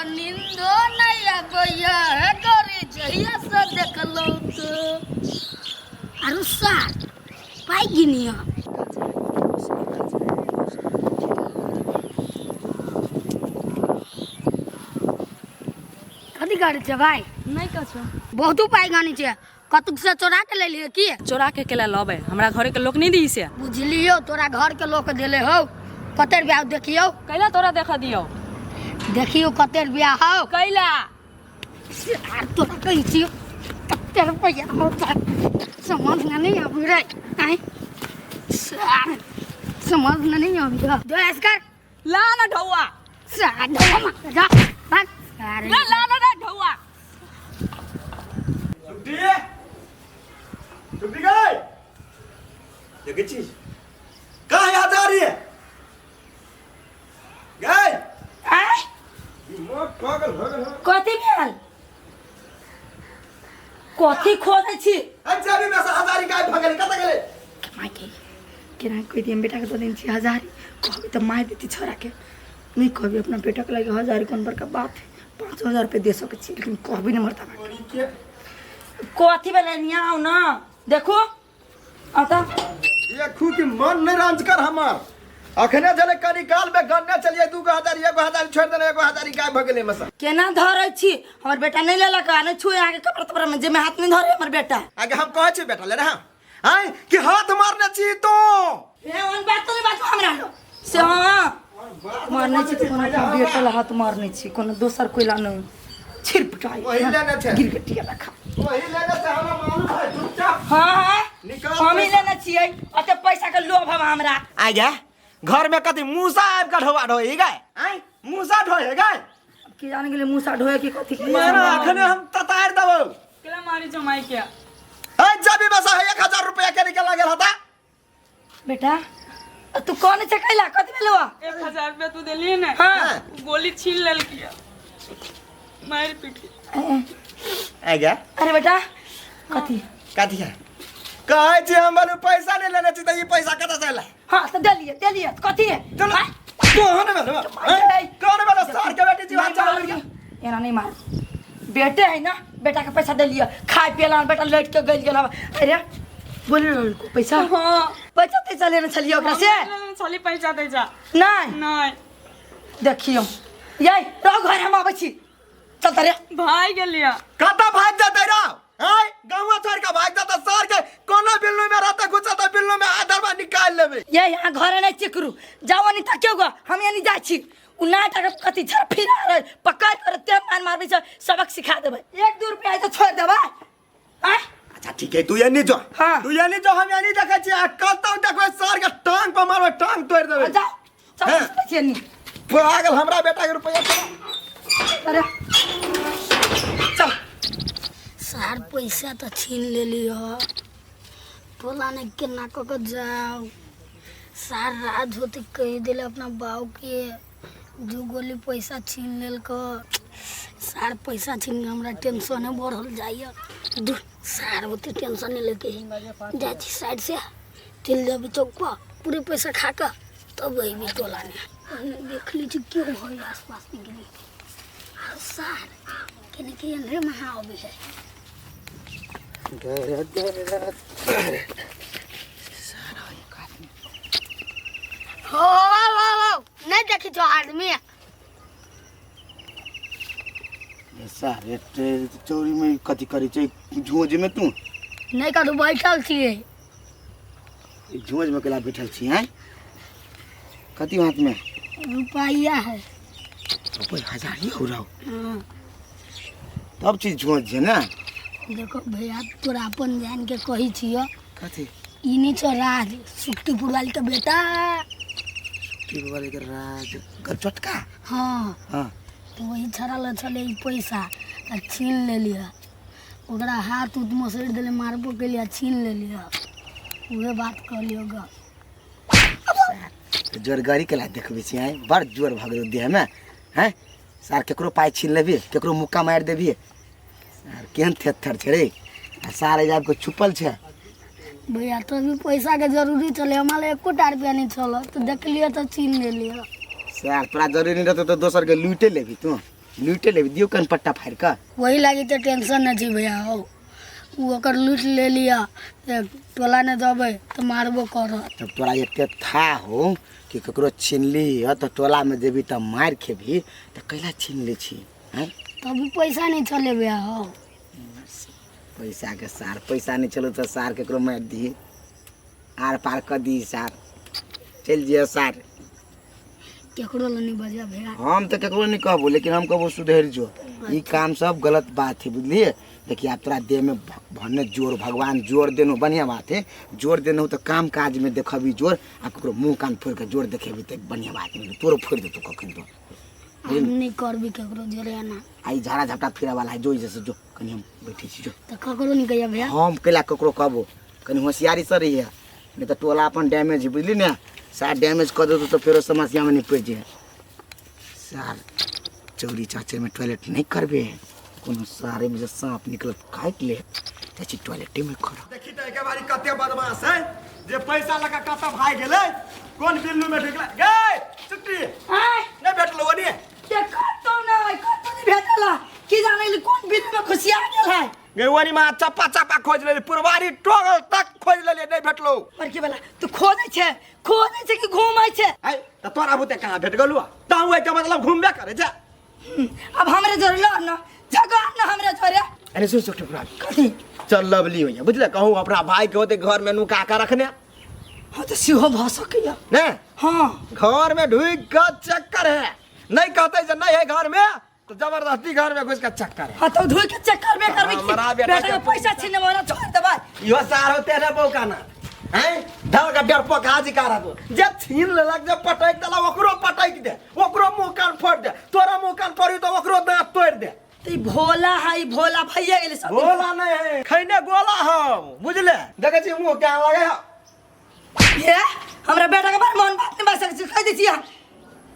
नींदो नहीं आबैया है गोरी जहिया से देखलो तो अरुसा पाई गिनिया कथी करे छे भाई नहीं कछो बहुत पाई गानी छे कतुक से चोरा के ले लिए की चोरा के केला लबे हमरा घरे के लोग नहीं दी से बुझलियो तोरा घर के लोग देले हो कते रुपया देखियो कैला तोरा देखा दियो देखियो कते रुपया हो कैला तोरा कहि छियो कते रुपया होता समझ नहीं आबि रे आई समझ नहीं आबि दो कर ला ना ढौआ साड ढौआ जा भाग ला ला ना ढौआ छुट्टी गई देखे चीज कहाँ याद आ रही है गई आई पागल हो गए कथी भेल कथी खोदै छी अच्छा भी पैसा हजारी गाय भगल कत गेले माय के केना कोई दिन बेटा के तो दिन छी हजार कहबी तो माय देती छोरा के नहीं कहबी अपना बेटा के लगे हजार कौन बड़का बात है 5000 रुपए दे सके छी लेकिन कहबी नहीं मरता कथी भेल नियाओ ना देखो आता ये खू की मन नहीं रंज कर हमार अखने जले कनी काल में गन्ने चलिए 2000 1000 छोड़ देने 1000 गाय भगले मसा केना धरै छी हमर बेटा नहीं लेला का नहीं छुए आगे कपड़ा तपड़ा में जे में हाथ नहीं धरे हमर बेटा आगे हम कहे छी बेटा ले रहा हैं कि हाथ मारने छी तो ए ओन बात तो नहीं बात हमरा लो से हां मारने छी तो कोनो बेटा ला हाथ मारने छी कोनो दोसर कोइला नहीं छिरपटाई वही लेने छे गिरगटिया रखा वही लेने से हमरा मालूम है चुपचाप हां हां निकाल हम ही लेना छिए अते पैसा के लोभ हम हमरा आ गया घर में कथी मूसा आब का ढोवा ढोई गए आई मूसा ढोए गए की जाने के लिए मुंह सा ढोए की कथी मारा अखने हम ततार देबो केला मारी जमाई के ए जबी बस 1000 रुपया के निकल गेल हता बेटा तू कौन से कैला कथी भेलवा 1000 रुपया तू देली ना हां गोली छीन लेल किया मार पीटी आ गया अरे बेटा कथी कथी है कहे छी हम वाले पैसा नहीं लेने छी त ई पैसा कत से ला हां तो दे लिए कथी है चलो कौन वाला कौन वाला सार के बेटी जी हाथ चला गया एना नहीं मार बेटे है ना बेटा का पैसा दे लिया खाए पियला बेटा लेट के गइल गेला अरे बोले को पैसा हां पैसा ते चले न छलियो ओकरा से छली पैसा दे जा नहीं नहीं देखियो ये रो घर हम आबै छी चल तरे भाई गेलिया कता भाग जाते रहो हैं गांव छोड़ के भाग जाता सर के कोनो बिल्लू में रहता घुसा तो बिल्लू में आधर में निकाल लेबे ये यहाँ घर नहीं चिकरू जाओ नहीं तक क्यों हम यहाँ नहीं जाय छी उ नाटक कथी छर फिरा रे पकड़ कर ते मार मारबे छ सबक सिखा देबे 1-2 रुपया तो छोड़ देबे हैं अच्छा ठीक है तू ये नहीं जो हाँ। तू ये नहीं जो हम ये नहीं देखे छी कतौ देखबे सर के टांग पर मारबे टांग तोड़ देबे जा हाँ। सब कुछ नहीं पागल हमरा बेटा के रुपया अरे चल सार पैसा तो छीन ले लियो टोला ने केना क के जाओ सार रात होते कह दिले अपना बाऊ के 2 गोली पैसा छीन लेल क सार पैसा छीन के हमरा टेंशन है बढ़ल जाइए सार होते टेंशन नहीं लेके जाए छी साइड से तिल देबी चौक पर पूरे पैसा खा के तब अइबी टोला ने देख लीजिए क्यों हो आसपास में गिरी सार केने के अंदर महा आबे है हो नहीं देखी तो आदमी सारे चोरी में कथी करी छै झोज में तू नहीं का तो बैठल छिए झोज में केला बैठल छी हैं कथी हाथ में रुपया है रुपया 1000 ही हो रहा हाँ। तब चीज झोज है ना देखो भैया तोरा अपन जान के कही छियो कथी इनी छ राज सुक्तिपुर वाली का बेटा टीवी वाले के राज कर चटका हाँ हां तो वही छड़ल छले पैसा आ छीन ले लिया ओकरा हाथ उत मसड़ देले मारबो के लिए छीन ले लिया उहे बात कर लियो ग जोरगारी के ला देखबे छी हैं बड़ जोर भगलो देह में हैं सार केकरो पाई छीन लेबी केकरो मुक्का मार देबी सार केहन थेथर छै रे आ सारे जाब को छुपल छै भैया तो भी पैसा के जरूरी चले हमारे 1 रुपया नहीं चलो तो देख लियो तो छीन ले लियो सार तोरा जरूरी नहीं रहते तो दोसर के लूटे लेबी तू लूटे ले दियो कन पट्टा फाड़ का वही लागी तो टेंशन नहीं भैया हो वो अगर लूट ले लिया तो टोला ने दबे तो मारबो कर। जब तोरा एते था हो कि ककरो छीन ली तो टोला में जेबी तो मार खेबी तो कैला छीन ले छी हैं तभी पैसा नहीं चले भैया हो। पैसा के सार पैसा नहीं चलो तो सार ककरो मार दी आर पार कर दी सार चल जियो सार केकरो नहीं बजा भैया। हम तो केकरो नहीं कहबो लेकिन हम कहबो सुधर जो ई काम सब गलत बात है बुझलिए। देखिए आप तोरा देह में भन्ने जोर भगवान जोर देनो बढ़िया बात है जोर देनो तो काम काज में देखबी जोर आ ककरो मुंह कान फोड़ के जोर देखेबी तो बढ़िया बात है तोरो फोड़ दे तो कखन तो हम नहीं करबी केकरो जोरे ना आई झाड़ा झपटा फिरा वाला है जो जैसे जो कनी हम बैठी छी जो तो ककरो नहीं कहिया भैया। हम केला ककरो कहबो कनी होशियारी से रही है नहीं तो टोला अपन डैमेज है बुझली ना सार डैमेज कर दो तो फिर समस्या में नहीं पड़ जाए सार चौरी चाचे में टॉयलेट नहीं करबे कोनो सारे में सांप निकल काट ले चाची टॉयलेट में कर देखी त एके बारी कते बदमाश है जे पैसा लगा कत भाई गेले कोन बिल्लू में ढुकला गे चुट्टी हाय नहीं भेटलो वनी ते कतो नहीं भेटला की जाने ले कौन बिल में खुशिया गेल है गे वनी में चप्पा चप्पा खोज ले पुरवारी टोगल तक खोज ले नहीं भेटलो पर के वाला तू खोजे छे कि घूमै छे है त तोरा बुते कहां भेट गेलु ताऊ ए के मतलब घूमबे करे जा अब हमरे जोर लो ना जगह ना हमरे जोरे अरे सो छोटे पुरा कथी चल लवली हो बुझले कहूं अपना भाई के होते घर में नुका के रखने हां तो सिहो भ सकिया ने हां घर में ढुक के चक्कर है नहीं कहते जे नहीं है घर में तो जबरदस्ती घर में घुस के चक्कर है हां तो धोई के चक्कर में करबी हमारा बेटा बेटा पैसा छीने वाला छोड़ दे भाई यो सार होते रे बौकाना हैं धल का डर पकाजी करा दो जे छीन लेलक जे पटक देला ओकरो पटक दे ओकरो मुंह कान फोड़ दे तोरा मुंह कान फोड़ी तो ओकरो दांत तोड़ दे ती भोला है भोला भैया गेले सब गोला नहीं है खैने गोला हम बुझले देखे छी मुंह क्या लगे है ये हमरा बेटा के बारे मन बात नहीं बस कह दी छी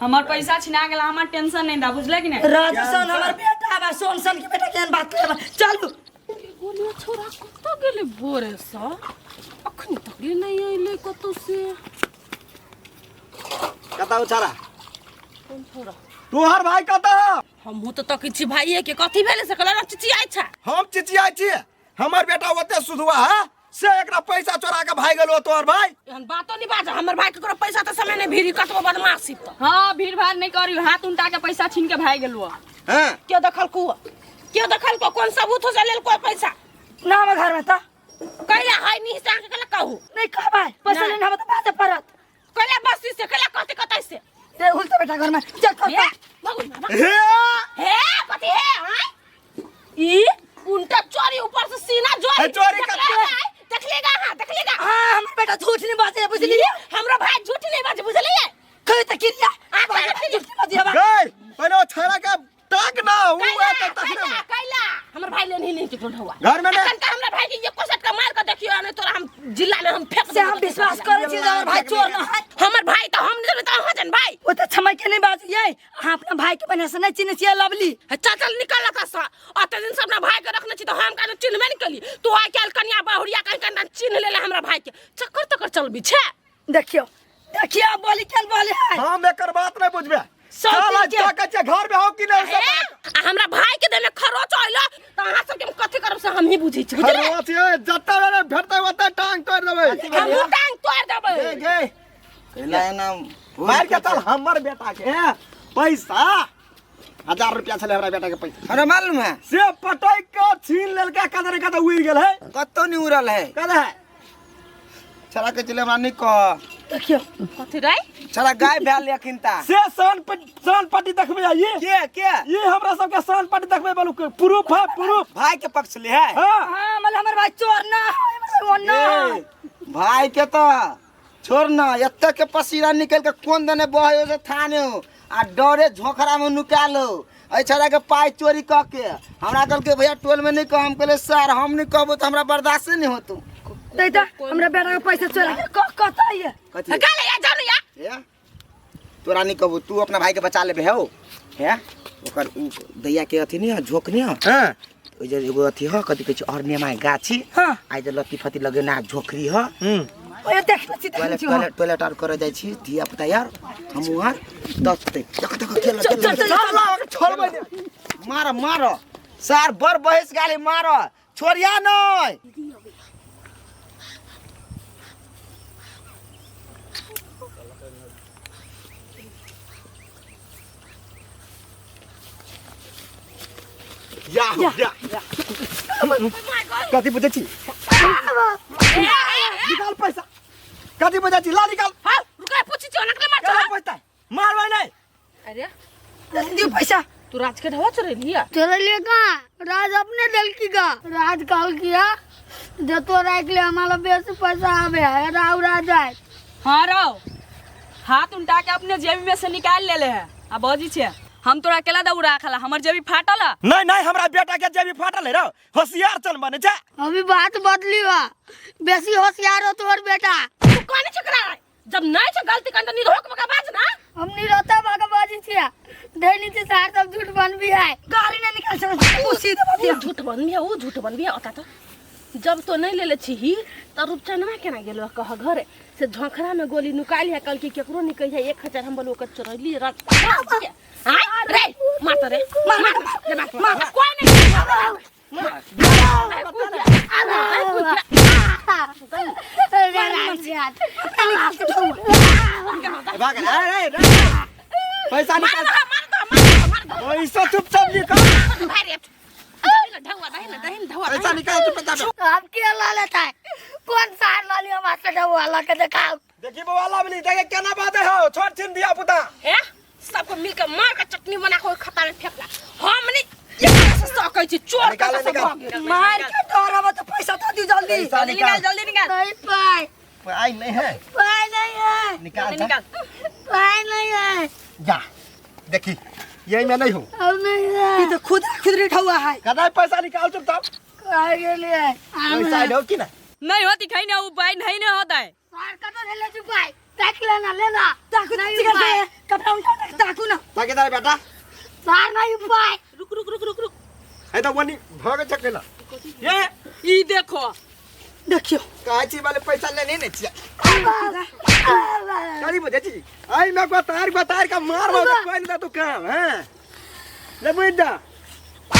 हमार पैसा छिना गेला हमार टेंशन नहीं दा बुझले कि नहीं राजसन हमर बेटा बा सोनसन के बेटा केन बात करे चल गोलिया छोरा कत गेले भोरे सा अखन तक नहीं आइले कत से कता उछारा कौन छोरा तोहर भाई कता हम तो तक छी भाई के कथि भेले से कला चिची आइ छ हम चिचिया छी हमर बेटा ओते सुधवा है से एकरा पैसा चोरा के भाग गेलो तोहर भाई एहन बातो नहीं बाज हमर भाई केकरो पैसा त समय नहीं भीरी कतबो बदमाशी त हां भीड़ भाड़ नहीं करी हाथ उल्टा के पैसा छीन के भाग गेलुआ हैं क्यों दखल को कौन सबूत हो चलेल कोई पैसा ना हम घर में था कैला हाय नहीं हिसाब के कला कहू नहीं कहबा पैसा लेना हम तो बात परत कैला बस्ती से कैला कथि कतै से रे उल्टा बेटा घर में चल हे भगुन बाबा हे हे कथि हे हाय ई उल्टा चोरी ऊपर से सीना जोर हे चोरी करते देख लेगा हां हमर बेटा झूठ नहीं बाजे बुझली हमरा भाई झूठ नहीं बाजे बुझलिए कहे त किरिया झूठ नहीं बाजे हवा गई पहले छाड़ा के तक ना हुआ तक तक ना कैला हमर भाई ले नहीं के हुआ घर में ना हमरा भाई के ये कोसट का मार के देखियो नहीं तोरा हम जिला में हम फेंक से हम विश्वास करे छी हमर भाई चोर ना है हमर भाई तो हम नहीं तो हजन भाई वो तो समय के नहीं बात ये हां अपना भाई के बने से नहीं चिन्ह छिए लवली चल निकल का सा अते दिन से अपना भाई के रखने छी तो हम का चिन्ह में निकली तू आ केल कन्या बहुरिया कहीं चिन्ह ले हमरा भाई के चक्कर तकर चल बिछे देखियो बोली केल बोले है हम एकर बात नहीं बुझबे सब साला ठीक है। जाके घर में हो कि नहीं सब हमरा भाई के देने खरोच आइला त अहाँ सब के कथि करब से हम ही बुझी छी बुझले खरवा छी जत्ता रे भेटते ओते टांग तोड़ देबै हम टांग तोड़ देबै गे केला ना मार के चल हमर बेटा के पैसा 1000 रुपया छले हमरा बेटा के पैसा अरे मालूम है से पटक के छीन लेलका कदर कदर उड़ गेल है कतो नहीं उड़ल है कदर है चला के चले हमरा नहीं कह देखियो कथि रे चला गाय भेल लेकिन ता से सन पट्टी देखबे ये के ये हमरा सब के सन पट्टी देखबे बोलू प्रूफ है प्रूफ भाई के पक्ष ले है हां हां मतलब हमर भाई चोर ना है वो ना भाई के तो छोड़ ना एते के पसीना निकल के कोन दने बहे से थाने आ डरे झोखरा में नुकालो ए छड़ा के पाई चोरी क के हमरा कल के भैया टोल में नहीं कह हम कहले सर हम नहीं कहबो तो हमरा बर्दाश्त नहीं होतो देता हमरा बेटा के पैसा चोरा के कता है कथी का ले जा या है तोरा नहीं कहबो तू अपना भाई के बचा लेबे हो है ओकर दैया के अथी नहीं झोक नहीं हां ओ जे एगो अथी ह कथी कहै छै अर्नेमा गाछी हां आइ जे लत्ती फत्ती लगेना झोकरी ह ओए देख छी टॉयलेट आर करे जाइ छी धिया पुता यार हम वहां दस ते देख खेल चल छोड़बै ने मारो मारो सार बर बहस गाली मारो छोड़िया नहीं या कति बजे छी निकाल पैसा कति बजे छी ला निकाल हां रुका पूछी छ नकले मार चला पैसा मारबै नहीं अरे दियो पैसा तू राज के ढवा चोरे लिया चोरे लिए कहाँ राज अपने दिल की का राज कॉल किया जो तो राख ले हमारा बेसी पैसा आवे है राव राजा है हाँ रहो हाथ उल्टा के अपने जेब में से निकाल ले है आ बजी छे हम तोरा केला दौड़ा खाला हमर जेबी फाटल है नहीं नहीं हमरा बेटा के जेबी फाटल है रो होशियार चल बने जा अभी बात बदली बा बेसी होशियार हो तोर बेटा तू कोने चकरा जब नहीं छ गलती कर तो निधोक मका बाज ना हम नहीं रहता बागा बाजी छिया दैनी से सार सब झूठ बन भी है गाली ना निकाल सक तू सीधे बतिया झूठ बन भी है वो झूठ बन भी है अता तो जब तो नहीं ले छी त रूपचनमा केना गेलो कह घरे से झोखरा में गोली निकाल है कल की केकरो निकल है 1000 हम बोलो कर चोरली रात हाय रे मार रे मार कोई नहीं भाग रे पैसा निकाल पैसा चुपचाप निकाल पैसा निकाल चुपचाप आप क्या ला लेता है कौन सार ला लिया मास्टर ढवा ला के दिखाओ देखी बवाला बली देखे केना बात है हो छोड़ छिन दिया पुता ए सबको मिलकर मार के चटनी बना के खता में फेंकला हम नहीं ये सकै छी चोर का सब मार के डरब तो पैसा तो दी जल्दी जल्दी निकाल जल्दी निकाल नहीं पाए आई नहीं है पाए नहीं है निकाल पाए नहीं है जा देखी यही मैं नहीं हूँ अब नहीं है ये तो खुद ढवा है कदा पैसा निकाल चुपचाप कहाँ के लिए कोई साइड हो कि ना नहीं होती खाई ना वो बाई नहीं ना होता है सार का तो ले चुका है देख लेना ताकू नहीं चिकन पाए से कपड़ा उल्टा ताकू ना ताकि तारे बेटा सार नहीं पाए रुक है तो वनी भाग चकेला ये ई देखो देखियो काची वाले पैसा लेने नहीं चाहिए करी बजे छी आई मैं को तार का मार कोई नहीं तो काम है ले बुझा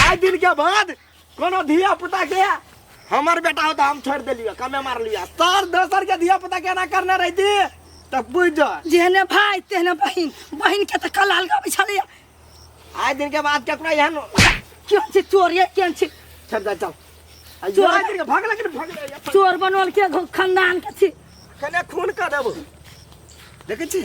आज दिन के बाद कोनो धिया पुता के हमार बेटा हो तो हम छोड़ देलियो कमे मार लिया तार दोसर के धिया पुता के ना करने रहती तब बुझ जा जेने भाई तेने बहन बहन के तो कलाल का बिछालिया आज दिन के बाद के कोई यहां क्यों से चोर ये क्यों से चल जा चल आज दिन के भाग लगे चोर बनवल के खानदान के छी कने खून का देबो देखे छी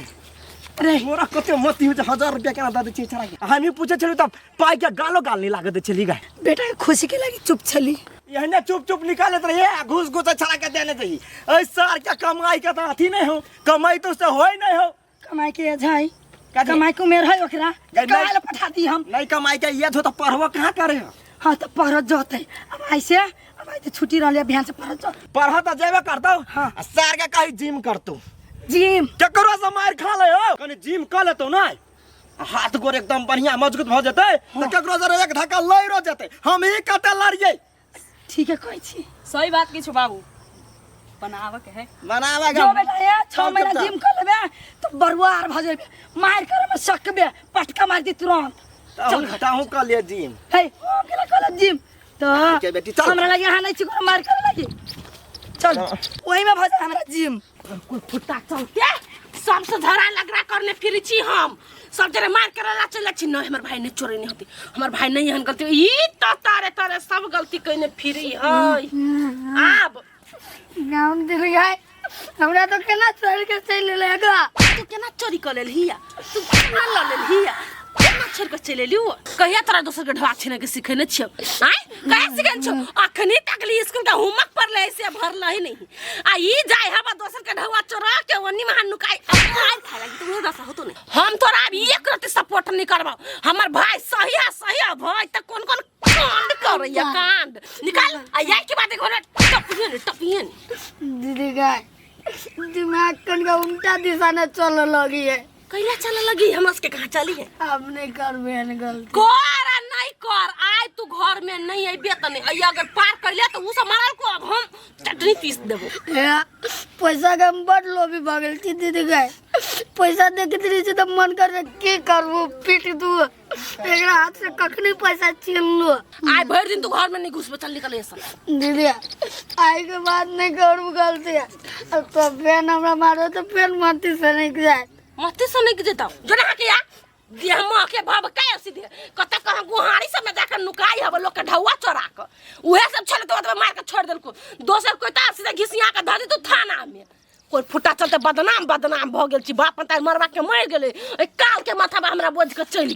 अरे मोरा कते मती हो 1000 रुपया केना दे छी छरा के हामी पूछे छलु त पाई के गालो गाल नहीं लागत छली गाय बेटा के खुशी के लगी चुप छली यहने चुप चुप निकालत रहे घूस घूस छरा के देने चाहिए ऐ सार के कमाई के त अथी नहीं हो कमाई तो से होई नहीं हो कमाई के जाई कमाई को मेर है ओकरा काल पठा दी हम नहीं कमाई के ये तो पढ़बो कहां करे हां तो पढ़त जते अब ऐसे अब आई तो छुट्टी रहले बिहान से पढ़त जा पढ़ त जेबे करतो हां सार के कहीं जिम करतो जिम केकरो से मार खा ले हो कनी जिम कर लेतो ना हाथ गोर एकदम बढ़िया मजबूत भ जते त केकरो जरा एक धक्का लइरो जते हम ही कते लड़िए ठीक है कहै छी सही बात की छो बाबू बनावे के है बनावा जो बेटा ये 6 महीना जिम कर लेबे तो बरुआर भ जेबे मार करे में सकबे पटका मार दी तुरंत चल घटाऊ कर ले जिम हे ओ केला कर जिम तो के बेटी चल हमरा लगे यहाँ नहीं छी कोनो मार करे लगी चल ओही में भ जा हमरा जिम कोई फुटा चलते सबसे धरा लगरा करने फिर छी हम सब जरे मार करला चले छी नहीं हमर भाई ने चोरी नहीं होती हमर भाई नहीं हन गलती ई तो तारे सब गलती कइने फिरी है अब गाँव दिल गए हमरा तो केना चोरी के चल लेगा तू केना चोरी कर लेलिया तू केना ल लेलिया केना छोड़ के चले लियो कहिया तोरा दोसर के ढवा छने के सिखने छियो आय कहे सिखन छो अखनी तकली स्कूल का होमवर्क पर ले से भरल ही नहीं आ ई जाय हबा दोसर के ढवा चोरा के ओनी में नुकाई मार खा लगी तू दसा होतो नहीं हम तोरा अब एक रति सपोर्ट नहीं करबा हमर भाई सही है भाई त कोन कांड करैया कांड निकाल आ याई के बात घरे टपियन दीदी गए दिमाग कन का उल्टा दिशा में चल लगी है कैला चल लगी हम उसके कहां चली है अब नहीं कर बेन गलती कर आ नहीं कर आय तू घर में नहीं आइबे त नहीं आई अगर पार कर ले तो उ सब मारल को अब हम चटनी पीस देबो पैसा के हम बड़ लोभी भगल थी दीदी गए पैसा देख रही से तो मन कर के करबो पीट दू एकरा हाथ से कखनी पैसा छीन लो। आय भर दिन तू घर में नहीं घुसबे, चल निकल ऐसा। दीदी आई के बाद नहीं करू गलती है। अब तो पेन हमरा मारो तो पेन मती से निकल जाए। मते से नहीं जेता जना के या देह मां के भाव काय सीधे कत कहां गुहारी सब में जाकर नुकाई हब लोग के ढौआ चोरा के उहे सब छले तो मार के छोड़ देलको। दोसर कोई तार सीधे घिसिया के धरी तू थाना में कोई फुटा चलते बदनाम भ गेल छी। बाप तार मरवा के मर गेले, काल के माथा में हमरा बोझ के चल गेल।